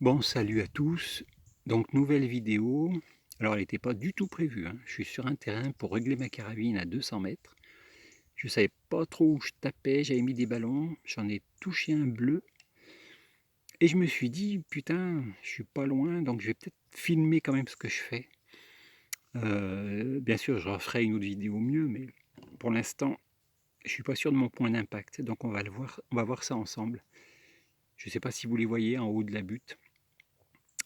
Bon, salut à tous. Donc, nouvelle vidéo. Alors, elle n'était pas du tout prévue, hein. Je suis sur un terrain pour régler ma carabine à 200 mètres. Je savais pas trop où je tapais, j'avais mis des ballons, j'en ai touché un bleu. Et je me suis dit, putain, je suis pas loin, donc je vais peut-être filmer quand même ce que je fais. Bien sûr, je referai une autre vidéo mieux, mais pour l'instant, je suis pas sûr de mon point d'impact. Donc, on va voir ça ensemble. Je sais pas si vous les voyez en haut de la butte.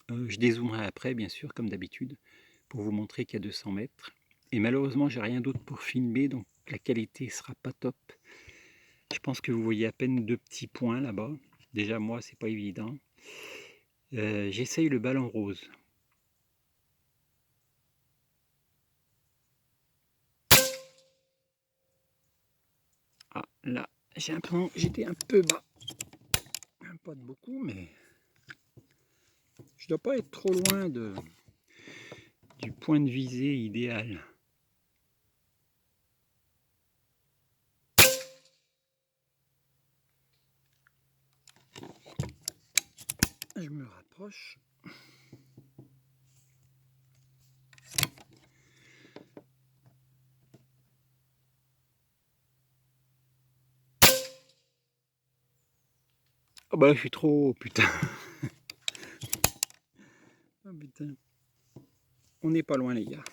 Je dézoomerai après, bien sûr, comme d'habitude, pour vous montrer qu'il y a 200 mètres. Et malheureusement, j'ai rien d'autre pour filmer, donc la qualité sera pas top. Je pense que vous voyez à peine deux petits points là-bas. Déjà, moi, c'est pas évident. J'essaye le ballon rose. Ah, là, j'ai l'impression que j'étais un peu bas. Pas de beaucoup, mais je dois pas être trop loin du point de visée idéal. Je me rapproche. Oh bah là, je suis trop haut, putain. Oh putain. On n'est pas loin, les gars.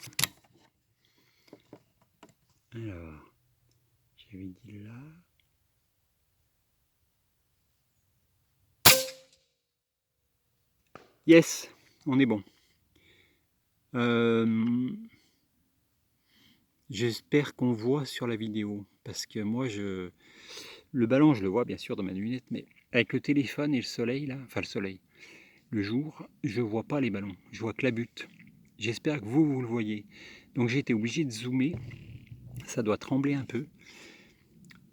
Alors, j'avais dit là. Yes, on est bon. J'espère qu'on voit sur la vidéo, parce que moi, le ballon, je le vois bien sûr dans ma lunette, mais avec le téléphone et le soleil, là, enfin le soleil, le jour, je vois pas les ballons, je vois que la butte. J'espère que vous le voyez. Donc j'ai été obligé de zoomer, ça doit trembler un peu.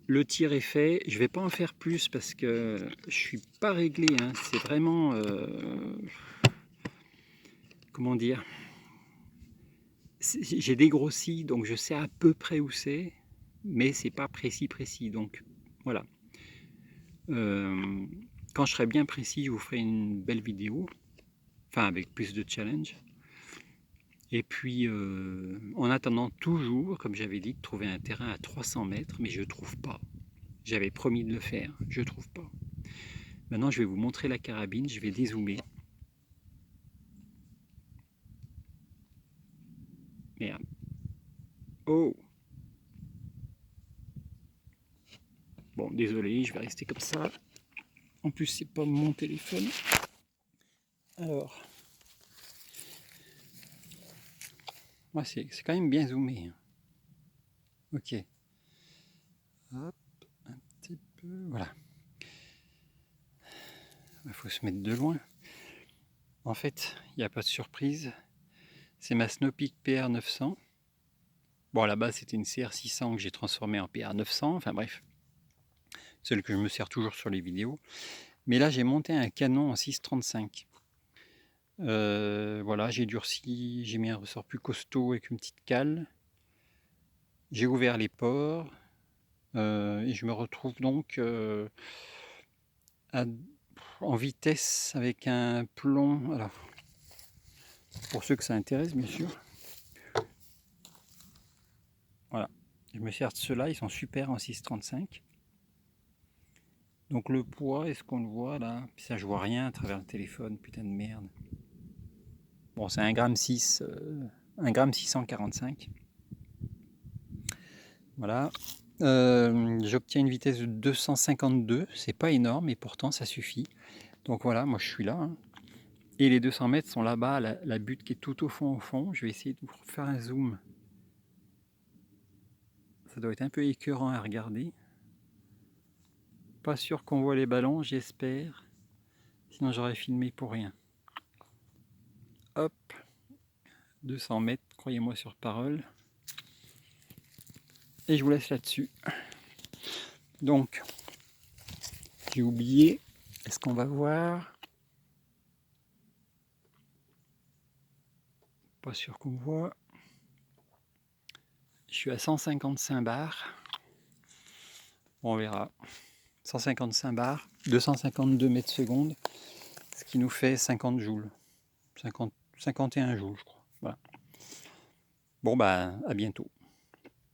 Le tir est fait, je vais pas en faire plus parce que je suis pas réglé, hein. C'est vraiment, comment dire, j'ai dégrossi, donc je sais à peu près où c'est, mais c'est pas précis, donc voilà. Quand je serai bien précis, je vous ferai une belle vidéo, enfin avec plus de challenge. Et puis, en attendant toujours, comme j'avais dit, de trouver un terrain à 300 mètres, mais je ne trouve pas. J'avais promis de le faire, je ne trouve pas. Maintenant, je vais vous montrer la carabine, je vais dézoomer. Merde. Oh! Bon, désolé, je vais rester comme ça. En plus, c'est pas mon téléphone. Alors, moi, c'est quand même bien zoomé. Ok. Hop, un petit peu. Voilà. Il faut se mettre de loin. En fait, il n'y a pas de surprise. C'est ma Snopeak PR900. Bon, à la base, c'était une CR600 que j'ai transformée en PR900. Enfin bref, celle que je me sers toujours sur les vidéos. Mais là, j'ai monté un canon en 6,35. Voilà, j'ai durci, j'ai mis un ressort plus costaud avec une petite cale. J'ai ouvert les pores. Et je me retrouve donc en vitesse avec un plomb. Alors, pour ceux que ça intéresse, bien sûr. Voilà, je me sers de ceux-là, ils sont super en 6,35. Donc le poids, est-ce qu'on le voit là? Puis ça, je vois rien à travers le téléphone, putain de merde. Bon, c'est 1,6 g, 1,645 g. Voilà. J'obtiens une vitesse de 252, c'est pas énorme, et pourtant ça suffit. Donc voilà, moi je suis là, hein. Et les 200 mètres sont là-bas, la butte qui est tout au fond. Je vais essayer de vous faire un zoom. Ça doit être un peu écœurant à regarder. Pas sûr qu'on voit les ballons, j'espère. Sinon j'aurais filmé pour rien. Hop, 200 mètres, croyez-moi sur parole. Et je vous laisse là-dessus. Donc, j'ai oublié. Est-ce qu'on va voir? Pas sûr qu'on voit. Je suis à 155 bars. Bon, on verra. 155 bars, 252 mètres secondes. qui nous fait 50 joules. 51 joules, je crois. Voilà. Bon, bah, à bientôt.